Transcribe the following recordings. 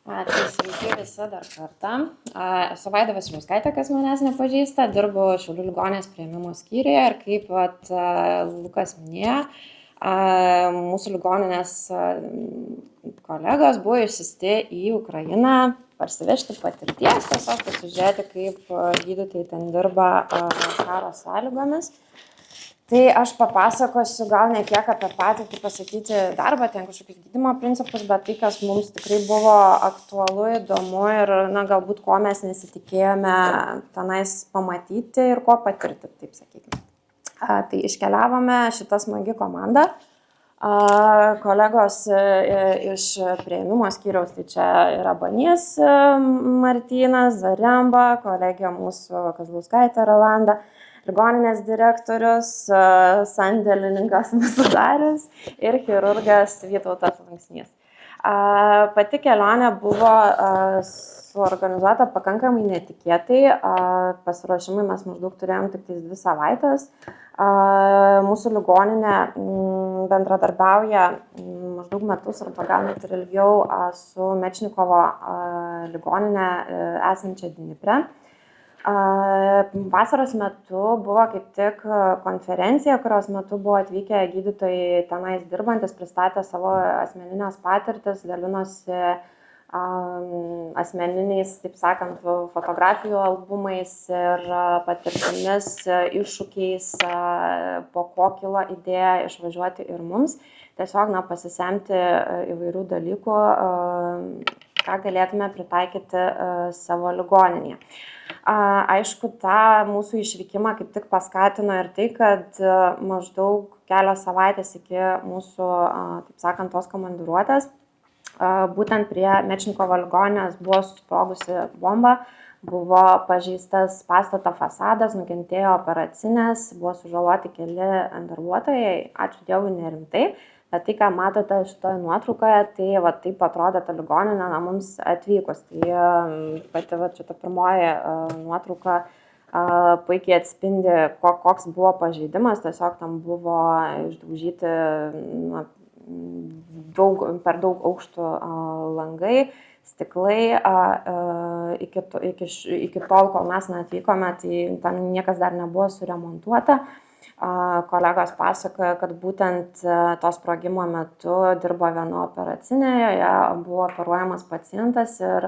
Tai sveiki visi dar kartą. Esu Vaida Vasiliauskaitė, kas manęs nepažįsta, dirbu Šiaulių ligoninės priėmimo skyriuje ir kaip Lukas minėjo, mūsų ligoninės kolegos buvo išsiusti į Ukrainą parsivežti patirties, tiesiog pasižiūrėti, kaip gydytojai ten dirba karo sąlygomis. Tai aš papasakosiu gal ne tiek apie patį, kaip pasakyti, darbą, ten kažkokius gydymo principus, bet tai, kas mums tikrai buvo aktualu, įdomu ir, galbūt ko mes nesitikėjome tenais pamatyti ir ko patirti, taip sakykime. Tai iškeliavome šitą smagi komandą. Kolegos iš priėmimo skyriaus, tai čia yra Banys Martynas, Zaremba, kolegė mūsų Kazlauskaitė Rolanda, ligoninės direktorius, sandėlininkas mūsų Darius ir chirurgas Vytautas Lanksnys. Pati kelionė buvo suorganizuota pakankamai netikėtai. Pasiruošimai mes maždaug turėjom tik 2 savaitės. Mūsų ligoninė bendradarbiauja maždaug metus arba gal net ir ilgiau su Mečnikovo ligoninė esančia Dnipre. Vasaros metu buvo kaip tik konferencija, kurios metu buvo atvykę gydytojai tenais dirbantis, pristatė savo asmeninės patirtis, dalinosi asmeniniais, taip sakant, fotografijų albumais ir patirtimis, iššūkiais, po ko kilo idėja išvažiuoti ir mums, tiesiog pasisemti įvairių dalykų, ką galėtume pritaikyti savo ligoninėje. Aišku, tą mūsų išvykimą kaip tik paskatino ir tai, kad maždaug kelios savaitės iki mūsų, taip sakant, tos komandiruotės, būtent prie Mečnikovo ligoninės buvo susprogusi bomba, buvo pažeistas pastato fasadas, nukentėjo operacinės, buvo sužaloti keli darbuotojai, ačiū Dievui, nerimtai. Bet tai, ką matote šitoje nuotraukoje, tai taip atrodė ta ligoninė mums atvykus. Tai pati šita pirmoji nuotrauka puikiai atspindi, koks buvo pažeidimas. Tiesiog tam buvo išdaužyti per daug aukštų langai, stiklai. Iki tol, kol mes atvykome, tai tam niekas dar nebuvo suremontuota. Kolegos pasakoja, kad būtent to sprogimo metu dirbo viena operacinėje, joje buvo operuojamas pacientas ir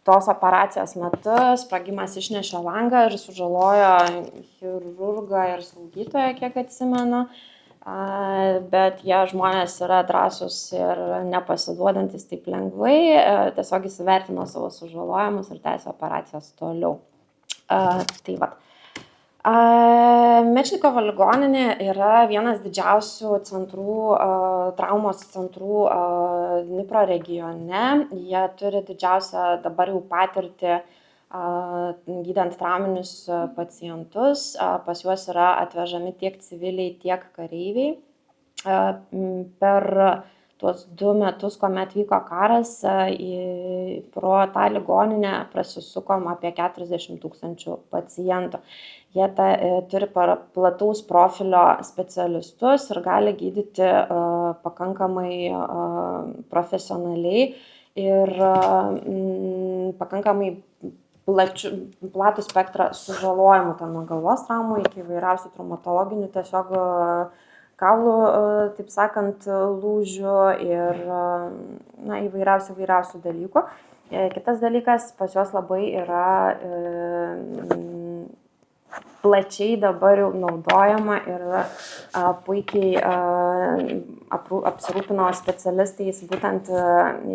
tos operacijos metu sprogimas išnešė langą ir sužalojo chirurgą ir slaugytoją, kiek atsimenu. Bet jie žmonės yra drąsūs ir nepasiduodantis taip lengvai, tiesiog įsivertino savo sužalojimus ir tęsė operacijas toliau. Tai va. Mečnikovo ligoninė yra vienas didžiausių centrų, traumos centrų Dnipro regione. Jie turi didžiausią dabar jau patirtį gydant trauminius pacientus. Pas juos yra atvežami tiek civiliai, tiek kareiviai. Per tuos 2 metus, kuomet vyko karas, pro tą ligoninę prasisukom apie 40 000 pacientų. Jie turi plataus profilio specialistus ir gali gydyti pakankamai profesionaliai ir pakankamai platų spektrą sužalojimų, nuo galvos traumų iki įvairiausių traumatologinių tiesiog kaulų, taip sakant, lūžių ir įvairiausių dalykų. Kitas dalykas, pas juos labai yra plačiai dabar jau naudojama ir puikiai apsirūpino specialistais būtent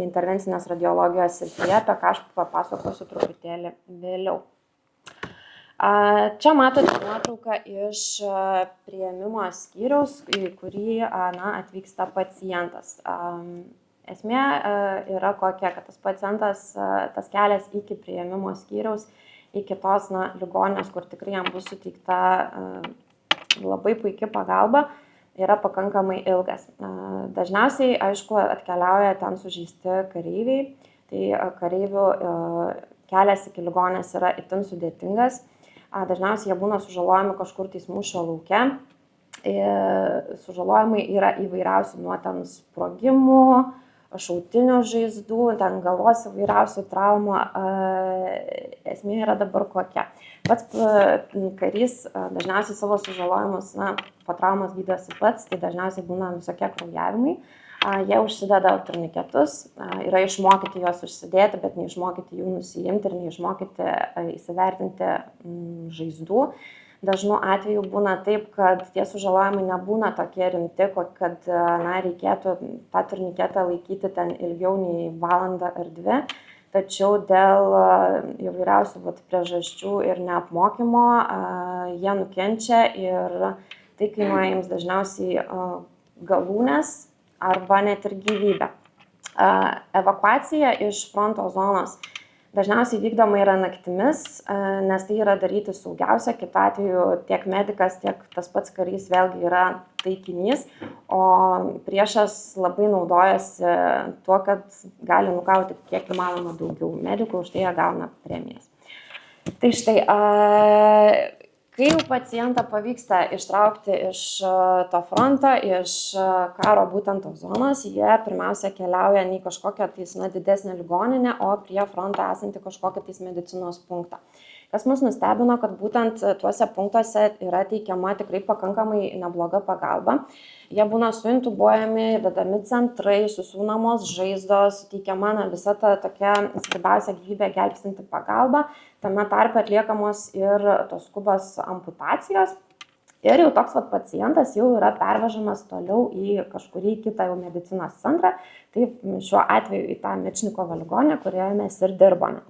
intervencinės radiologijos srityje, apie ką aš papasakosiu truputėlį vėliau. Čia matote nuotrauką iš priėmimo skyriaus, į kurį atvyksta pacientas. Esmė yra kokia, kad tas pacientas, tas kelias iki priėmimo skyriaus, iki tos ligoninės, kur tikrai jam bus suteikta labai puikia pagalba, yra pakankamai ilgas. Dažniausiai, aišku, atkeliauja ten sužeisti kareiviai, tai kareivių kelias iki ligoninės yra itin sudėtingas. Dažniausiai jie būna sužalojami kažkur tais mūšio lauke. Sužalojimai yra įvairiausi, nuo ten sprogimų, šautinių žaizdų, ten galvos įvairiausių traumų. Esmė yra dabar kokia. Pats karys dažniausiai savo sužalojimus, po traumos gydosi pats, tai dažniausiai būna visokie kraujavimai. Jie užsideda turniketus, yra išmokyti juos užsidėti, bet neišmokyti jų nusiimti ir neišmokyti įsivertinti žaizdų. Dažnu atveju būna taip, kad tie sužalojimai nebūna tokie rimti, kad reikėtų tą turniketą laikyti ten ilgiau nei valandą ar 2, tačiau dėl įvairiausių priežasčių ir neapmokymo jie nukenčia ir tai kainuoja jiems dažniausiai galūnes arba net ir gyvybę. Evakuacija iš fronto zonos dažniausiai vykdoma yra naktimis, nes tai yra daryti saugiausia, kitu atveju tiek medikas, tiek tas pats karys vėlgi yra taikinys, o priešas labai naudojasi tuo, kad gali nukauti kiek įmanoma daugiau medikų, už tai jie gauna premijas. Tai štai, kai jau pacientą pavyksta ištraukti iš to fronto, iš karo būtent tos zonos, jie pirmiausia keliauja ne į kažkokią didesnę ligoninę, o prie fronto esantį kažkokią medicinos punktą. Kas mus nustebino, kad būtent tuose punktuose yra teikiama tikrai pakankamai nebloga pagalba. Jie būna suintubuojami, vedami centrai, susiūnamos žaizdos, teikiama visa ta tokia svarbiausia gyvybę gelbstinti pagalba. Tame tarpe atliekamos ir tos skubios amputacijos. Ir jau toks pacientas jau yra pervežamas toliau į kažkurį kitą jau medicinos centrą. Tai šiuo atveju į tą Mečnikovo ligoninę, kurioje mes ir dirbame.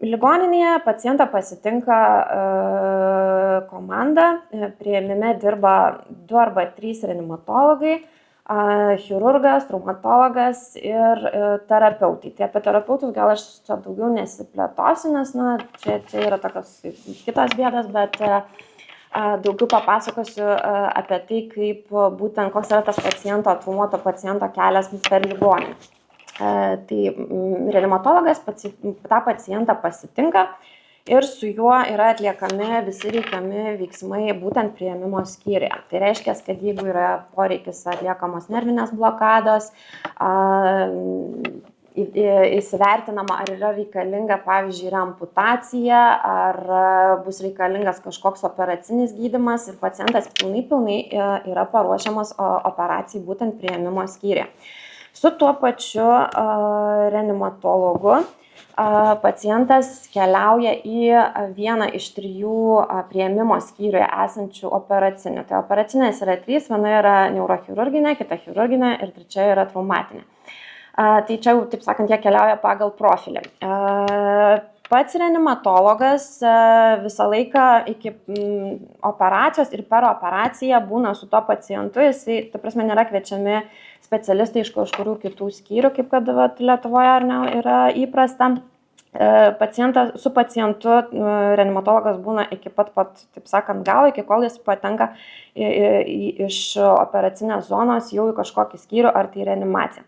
Ligoninėje pacientą pasitinka komanda, priėmime dirba 2 arba 3 reanimatologai, chirurgas, traumatologas ir terapeutai. Tai apie terapeutus gal aš čia daugiau nesiplėtosiu, nes čia yra tokios kitos bėdos, bet daugiau papasakosiu apie tai, kaip būtent koks yra tas traumuoto paciento kelias per ligoninę. Tai reanimatologas tą pacientą pasitinka ir su juo yra atliekami visi reikiami veiksmai būtent priėmimo skyriuje. Tai reiškia, kad jeigu yra poreikis atliekamos nervinės blokados, įsivertinama, ar yra reikalinga, pavyzdžiui, amputacija, ar bus reikalingas kažkoks operacinis gydymas ir pacientas pilnai yra paruošiamas operacijai būtent priėmimo skyriuje. Su tuo pačiu reanimatologu pacientas keliauja į vieną iš 3 priėmimo skyriuje esančių operacinių. Tai operacinės yra 3, viena yra neurochirurginė, kita chirurginė ir 3 yra traumatinė. Tai čia jau, taip sakant, jie keliauja pagal profilį. Pats reanimatologas visą laiką iki operacijos ir per operaciją būna su tuo pacientu, jisai, ta prasme, nėra kviečiami specialistai iš kažkurių kitų skyrių, kaip kad Lietuvoje ar ne yra įprasta. Su pacientu reanimatologas būna iki pat, taip sakant, galo, iki kol jis patenka iš operacinės zonos jau į kažkokį skyrių ar tai reanimaciją.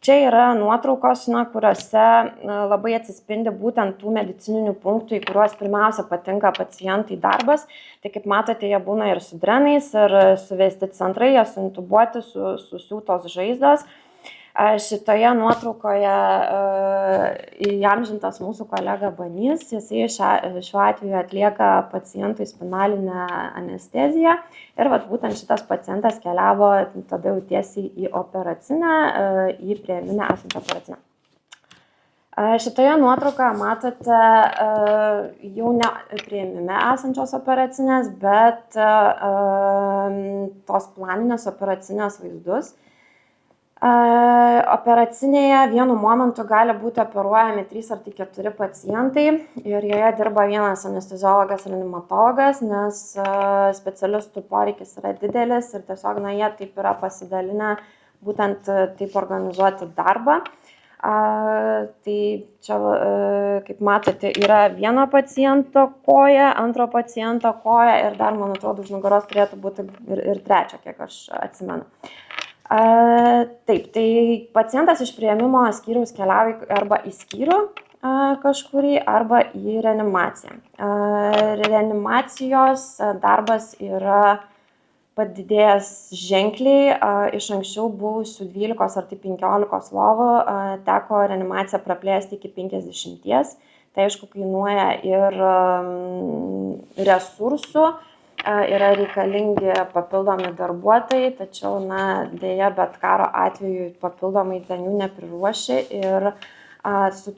Čia yra nuotraukos, kuriuose labai atsispindi būtent tų medicininių punktų, į kuriuos pirmiausia patinka pacientai darbas. Tai kaip matote, jie būna ir su drenais, ir suvesti centrai, jie suintubuoti, susiūtos žaizdos. Šitoje nuotraukoje įamžintas mūsų kolega Banys, jisai šiuo atveju atlieka pacientui spinalinę anesteziją ir būtent šitas pacientas keliavo tada jau tiesiai į operacinę, į priėminę esantį operacinę. Šitoje nuotraukoje matote jau ne priėmime esančios operacinės, bet tos planinės operacinės vaizdus. Operacinėje vienu momentu gali būti operuojami 3 ar 4 pacientai ir joje dirba vienas anesteziologas ir reanimatologas, nes specialistų poreikis yra didelis ir tiesiog jie taip yra pasidalinę būtent taip organizuoti darbą. Tai čia, kaip matote, yra vieno paciento koja, antro paciento koja ir dar, man atrodo, už nugaros turėtų būti ir trečio, kiek aš atsimenu. Taip, tai pacientas iš priėmimo skyriaus keliauja arba į skyrių kažkurį, arba į reanimaciją. Reanimacijos darbas yra padidėjęs ženkliai, iš anksčiau buvusių 12 ar tai 15 lovų teko reanimaciją praplėsti iki 50. Tai aišku kainuoja ir resursų, yra reikalingi papildomi darbuotojai, tačiau dėja, bet karo atveju papildomai ten jų nepriruoši ir su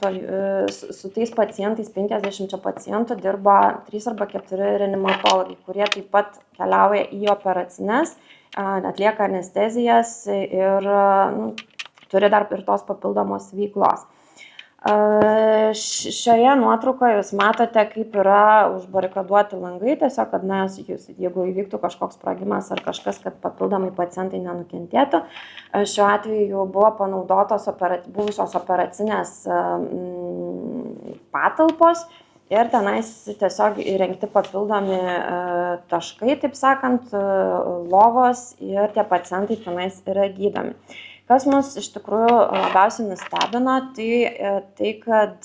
tais pacientais, 50 pacientų dirba 3 arba 4 reanimatologai, kurie taip pat keliauja į operacines, atlieka anestezijas ir turi dar ir tos papildomos veiklos. Šioje nuotraukoje jūs matote, kaip yra užbarikaduoti langai, tiesiog, kad jeigu įvyktų kažkoks sprogimas ar kažkas, kad papildomai pacientai nenukentėtų. Šiuo atveju buvo panaudotos buvusios operacinės patalpos ir tenais tiesiog įrengti papildomi taškai, taip sakant, lovos ir tie pacientai tenais yra gydomi. Kas mus iš tikrųjų labiausiai nustebino, tai kad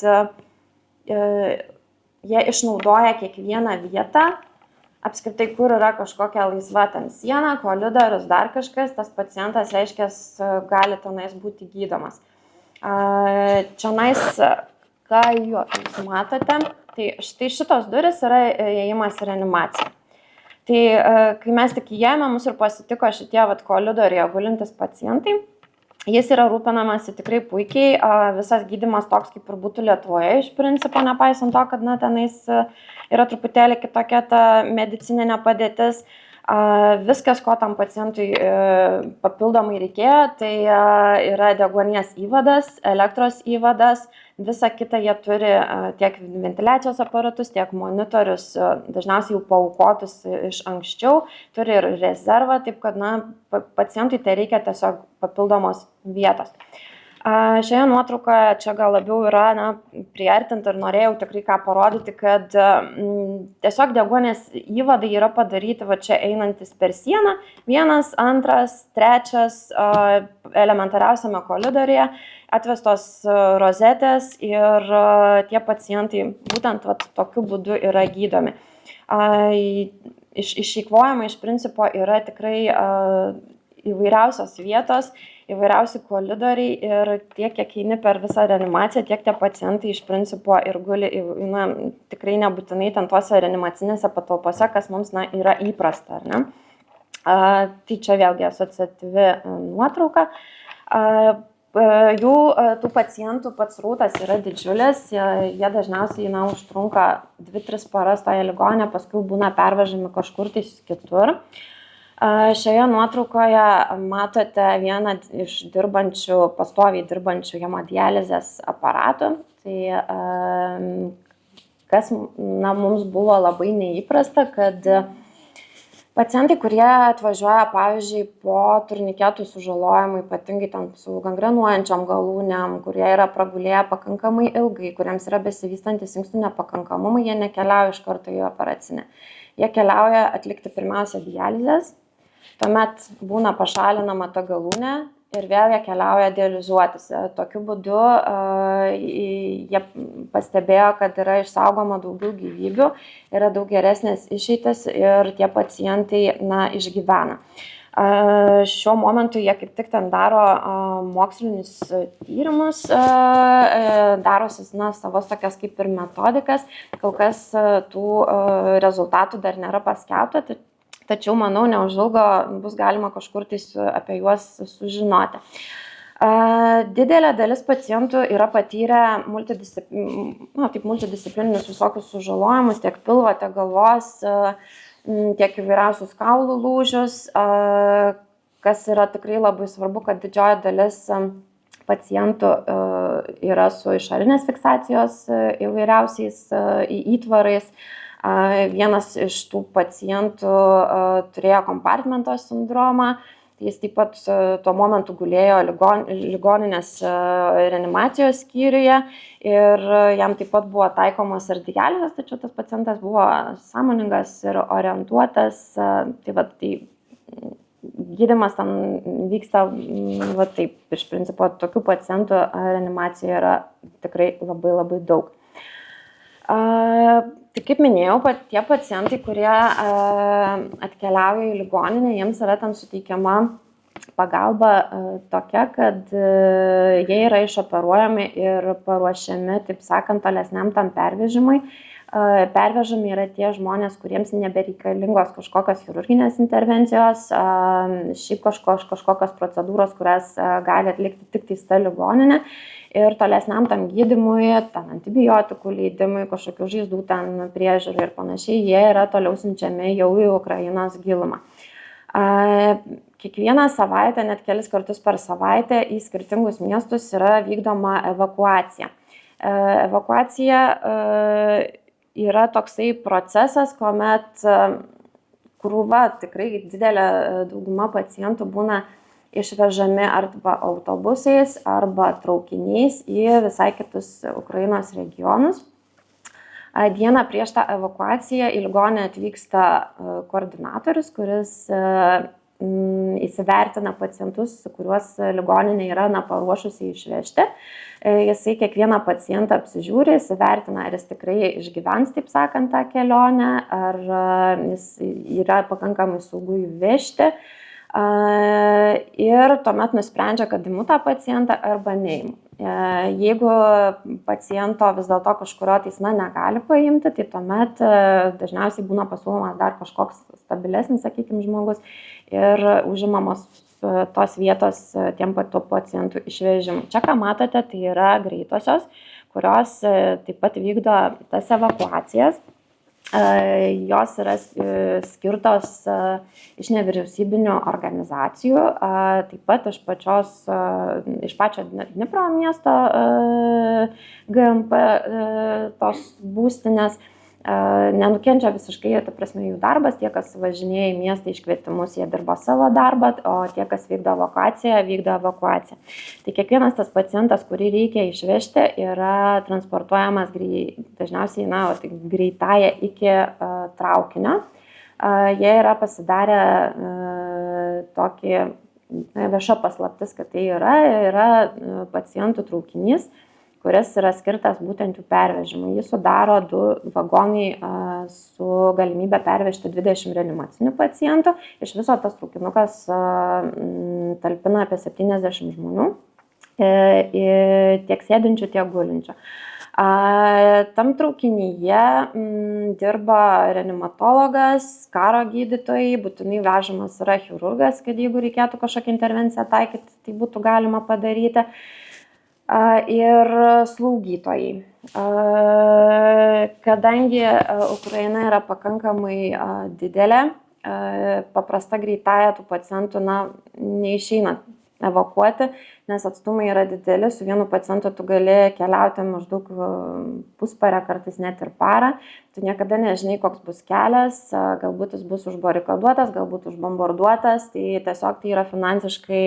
jie išnaudoja kiekvieną vietą, apskritai, kur yra kažkokia laisva ten siena, koridorius, dar kažkas, tas pacientas, reiškia, gali tenais būti gydomas. Čionais, ką jūs matote, tai štai šitos durys yra įėjimas į reanimaciją. Tai kai mes tik įėjome, mus ir pasitiko šitie koridoriuje gulintis pacientai. Jis yra rūpinamasi tikrai puikiai, visas gydymas toks kaip ir būtų Lietuvoje iš principo, nepaisant to, kad tenais yra truputėlį kitokia ta medicininė padėtis. Viskas, ko tam pacientui papildomai reikėjo, tai yra deguonies įvadas, elektros įvadas, visa kita jie turi tiek ventiliacijos aparatus, tiek monitorius, dažniausiai jau paaukotus iš anksčiau, turi ir rezervą, taip kad pacientui tai reikia tiesiog papildomos vietos. Šioje nuotraukoje čia gal labiau yra priartinti ir norėjau tikrai ką parodyti, kad tiesiog deguonies įvadai yra padaryti čia einantis per sieną, 1, 2, 3 elementariausiame koridoriuje, atvestos rozetės ir tie pacientai būtent tokiu būdu yra gydomi. Išeikvojama iš principo yra tikrai įvairiausios vietos, įvairiausi koridoriai ir tiek, kiek eini per visą reanimaciją, tiek tie pacientai iš principo ir guli, tikrai nebūtinai ten tuose reanimacinėse patalpose, kas mums yra įprasta, ar ne? Tai čia vėlgi asociatyvi nuotrauka. Tų pacientų pats srautas yra didžiulis, jie dažniausiai užtrunka 2-3 paras toje ligoninėje, paskui būna pervežami kažkur tais kitur. Šioje nuotraukoje matote vieną iš pastoviai dirbančių hemodializės aparatų. Tai kas mums buvo labai neįprasta, kad pacientai, kurie atvažiuoja, pavyzdžiui, po turniketų sužalojimų, ypatingai ten su gangrenuojančiom galūnėm, kurie yra pragulėję pakankamai ilgai, kuriems yra besivystantis inkstų nepakankamumai, jie nekeliauja iš karto į operacinę. Jie keliauja atlikti pirmiausia dializės. Tuomet būna pašalinama ta galūnė ir vėl jie keliauja dializuotis. Tokiu būdu jie pastebėjo, kad yra išsaugoma daugiau gyvybių, yra daug geresnės išeitis ir tie pacientai išgyvena. Šiuo momentu jie kaip tik ten daro mokslinius tyrimus, darosi savos tokias kaip ir metodikas, kol kas tų rezultatų dar nėra paskelbta. Tačiau, manau, neužilgo bus galima kažkur apie juos sužinoti. Didelė dalis pacientų yra patyrę multidisciplininius visokius sužalojimus, tiek pilvo, tiek galvos, tiek įvairiausius kaulų lūžius, kas yra tikrai labai svarbu, kad didžioji dalis pacientų yra su išorinės fiksacijos įvairiausiais įtvarais. Vienas iš tų pacientų turėjo kompartmento sindromą, jis taip pat tuo momentu gulėjo ligoninės reanimacijos skyriuje ir jam taip pat buvo taikomas ir dializės, tačiau tas pacientas buvo sąmoningas ir orientuotas, tai gydymas ten vyksta taip, iš principo tokių pacientų reanimacijoje yra tikrai labai labai daug. Tai kaip minėjau, tie pacientai, kurie atkeliauja į ligoninę, jiems yra ten suteikiama pagalba tokia, kad jie yra išoperuojami ir paruošiami, taip sakant, tolesniam tam pervežimui. Pervežami yra tie žmonės, kuriems nebereikalingos kažkokios chirurginės intervencijos, šiaip kažkokios procedūros, kurias gali atlikti tik tais ta ligoninė. Ir tolesniam tam gydymui, ten antibiotikų leidimui, kažkokių žaizdų ten priežiūrai ir panašiai, jie yra toliau siunčiami jau į Ukrainos gilumą. Kiekvieną savaitę, net kelis kartus per savaitę į skirtingus miestus yra vykdoma evakuacija. Evakuacija yra toksai procesas, kuomet krūva, tikrai didelė dauguma pacientų būna išvežami arba autobusais, arba traukiniais į visai kitus Ukrainos regionus. Dieną prieš tą evakuaciją į ligoninę atvyksta koordinatorius, kuris įsivertina pacientus, kuriuos ligoninė yra paruošusi išvežti. Jisai kiekvieną pacientą apsižiūri, įsivertina, ar jis tikrai išgyvens, taip sakant, tą kelionę, ar jis yra pakankamai saugu įvežti. Ir tuomet nusprendžia, kad imu tą pacientą arba neimu. Jeigu paciento vis dėlto kažkurio teisme negali paimti, tai tuomet dažniausiai būna pasiūlomas dar kažkoks stabilesnis, sakykime, žmogus ir užimamos tos vietos tiem pacientų išvežimui. Čia, ką matote, tai yra greitosios, kurios taip pat vykdo tas evakuacijas. Jos yra skirtos iš nevyriausybinių organizacijų, taip pat iš pačio Dnipro miesto GMP tos būstinės. Nenukenčia visiškai, ta prasme, jų darbas, tie, kas važinėja į miestą iškvietimus, jie dirba savo darbą, o tie, kas vykdo evakuaciją, vykdo evakuaciją. Tai kiekvienas tas pacientas, kurį reikia išvežti, yra transportuojamas dažniausiai greitąja iki traukinio. Jie yra pasidarę tokį viešą paslaptis, kad tai yra pacientų traukinys, kuris yra skirtas būtent jų pervežimui. Jis sudaro 2 vagonai su galimybė pervežti 20 reanimacinių pacientų. Iš viso tas traukinukas talpina apie 70 žmonių, tiek sėdinčių, tiek gulinčių. Tam traukinyje dirba reanimatologas, karo gydytojai, būtinai vežamas yra chirurgas, kad jeigu reikėtų kažkokią intervenciją taikyti, tai būtų galima padaryti. Ir slaugytojai. Kadangi Ukraina yra pakankamai didelė, paprasta greitąja tų pacientų neišeina evakuoti, nes atstumai yra dideli, su vienu pacientu tu gali keliauti maždaug pusparę, kartais net ir parą. Tu niekada nežinai, koks bus kelias, galbūt jis bus užbarikaduotas, galbūt užbombarduotas, tai tiesiog tai yra finansiškai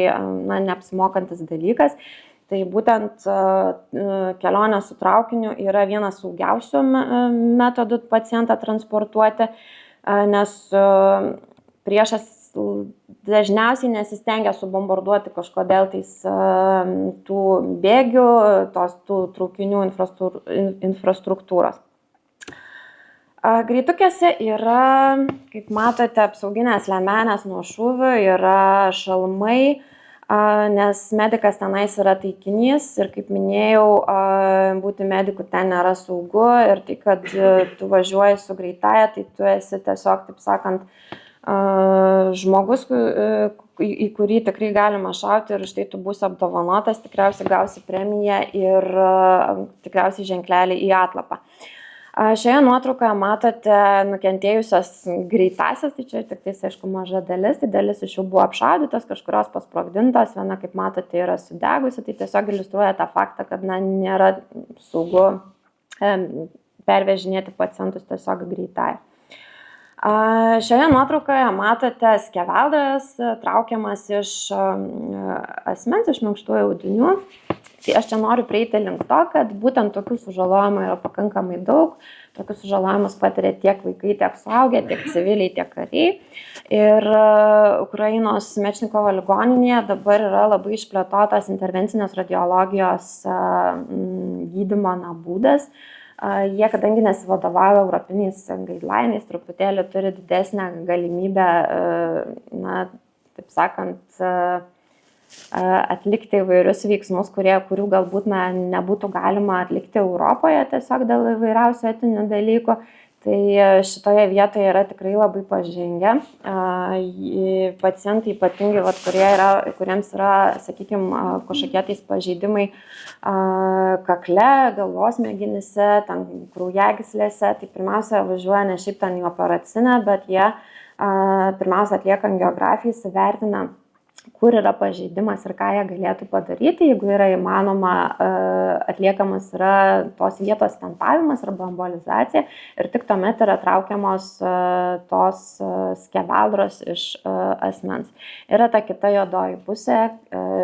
neapsimokantis dalykas. Tai būtent kelionė su traukiniu yra vienas saugiausių metodų pacientą transportuoti, nes priešas dažniausiai nesistengia subombarduoti kažkodėl tų bėgių, tų traukinių infrastruktūros. Greitukėse yra, kaip matote, apsauginės liemenės nuo šūvių, yra šalmai, nes medikas tenais yra taikinys ir, kaip minėjau, būti medikų ten nėra saugu ir tai, kad tu važiuoji su greitąja, tai tu esi tiesiog, taip sakant, žmogus, į kurį tikrai galima šauti ir štai tu būsi apdovanotas, tikriausiai gausi premiją ir tikriausiai ženklelį į atlapą. Šioje nuotraukoje matote nukentėjusios greitąsias, tai čia tik tais, aišku, maža dalis, tai dalis iš jų buvo apšaudytos, kažkurios pasprogdintos, viena, kaip matote, yra sudegusi, tai tiesiog iliustruoja tą faktą, kad nėra saugu pervežinėti pacientus tiesiog greitąja. Šioje nuotraukoje matote skeveldras traukiamas iš asmens, iš minkštųjų audinių. Tai aš čia noriu prieiti link to, kad būtent tokių sužalojimų yra pakankamai daug. Tokius sužalojimus patiria tiek vaikai, tiek suaugę, tiek civiliai, tiek kariai. Ir Ukrainos Mečnikovo ligoninėje dabar yra labai išplėtotas intervencinės radiologijos gydymo būdas. Jie, kadangi nesivadovauja europiniais guidelinais, truputėlį turi didesnę galimybę, na, taip sakant, atlikti įvairius veiksmus, kurių galbūt nebūtų galima atlikti Europoje tiesiog dėl įvairiausių etinių dalykų. Tai šitoje vietoje yra tikrai labai pažengę. Pacientai ypatingai, kuriems yra, sakykime, kažkokie tais pažeidimai kakle, galvos smegenyse, ten kraujagyslėse, tai pirmiausia važiuoja ne šiaip ten į operacinę, bet jie pirmiausia atlieka angiografiją, įsivertina, kur yra pažeidimas ir ką jie galėtų padaryti. Jeigu yra įmanoma, atliekamas yra tos vietos stentavimas arba embolizacija ir tik tuomet yra traukiamos tos skeveldros iš asmens. Yra ta kita juodoji pusė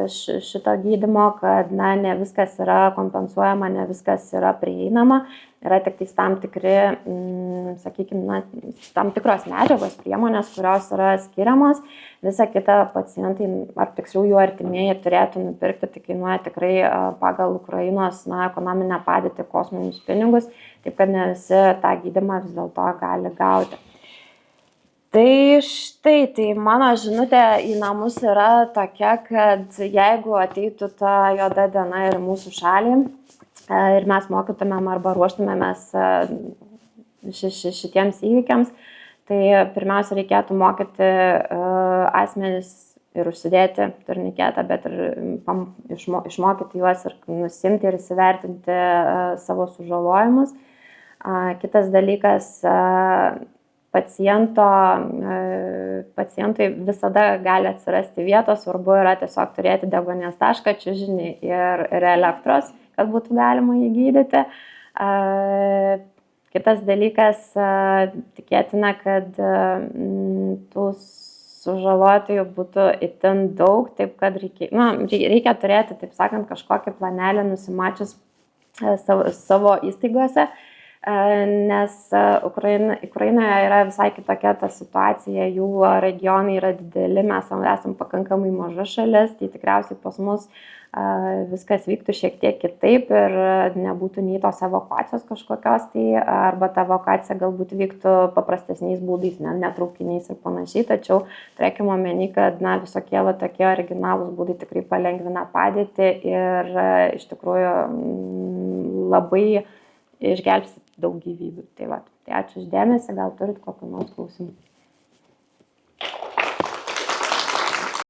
šito gydymo, kad ne viskas yra kompensuojama, ne viskas yra prieinama. Yra tik tam tikri, sakykime, tam tikros medžiagos, priemonės, kurios yra skiriamos. Visa kita pacientai, ar tiksliau jų artimieji, turėtų nupirkti, tai kainuoja tikrai pagal Ukrainos ekonominę padėtį kosminius pinigus, taip kad ne visi tą gydymą vis dėlto gali gauti. Tai štai, tai mano žinutė į namus yra tokia, kad jeigu ateitų ta juoda diena ir mūsų šalį, ir mes mokytumėm arba ruoštumėmės šitiems įvykiams, tai pirmiausia reikėtų mokyti asmenis ir užsidėti turniketą, bet ir išmokyti juos ir nusimti ir įsivertinti savo sužalojimus. Kitas dalykas, pacientui visada gali atsirasti vietos, svarbu yra tiesiog turėti deguonies tašką, čiužinį ir elektros, kad būtų galima jį gydyti. Kitas dalykas, tikėtina, kad tų sužalotojų būtų itin daug, taip kad reikia turėti, taip sakant, kažkokį planelį nusimačius savo įstaigose, nes Ukrainoje yra visai kitokia ta situacija, jų regionai yra dideli, mes esam pakankamai maža šalis, tai tikriausiai pas mus viskas vyktų šiek tiek kitaip ir nebūtų nei tos evakuacijos kažkokios, tai arba ta evakuacija galbūt vyktų paprastesniais būdais, netraukiniais ir panašiai, tačiau turėkime omeny, kad visokie tokie originalūs būdai tikrai palengvina padėtį ir iš tikrųjų labai išgelbsti daug gyvybių. Tai ačiū už dėmesį, gal turit kokių nors klausimų.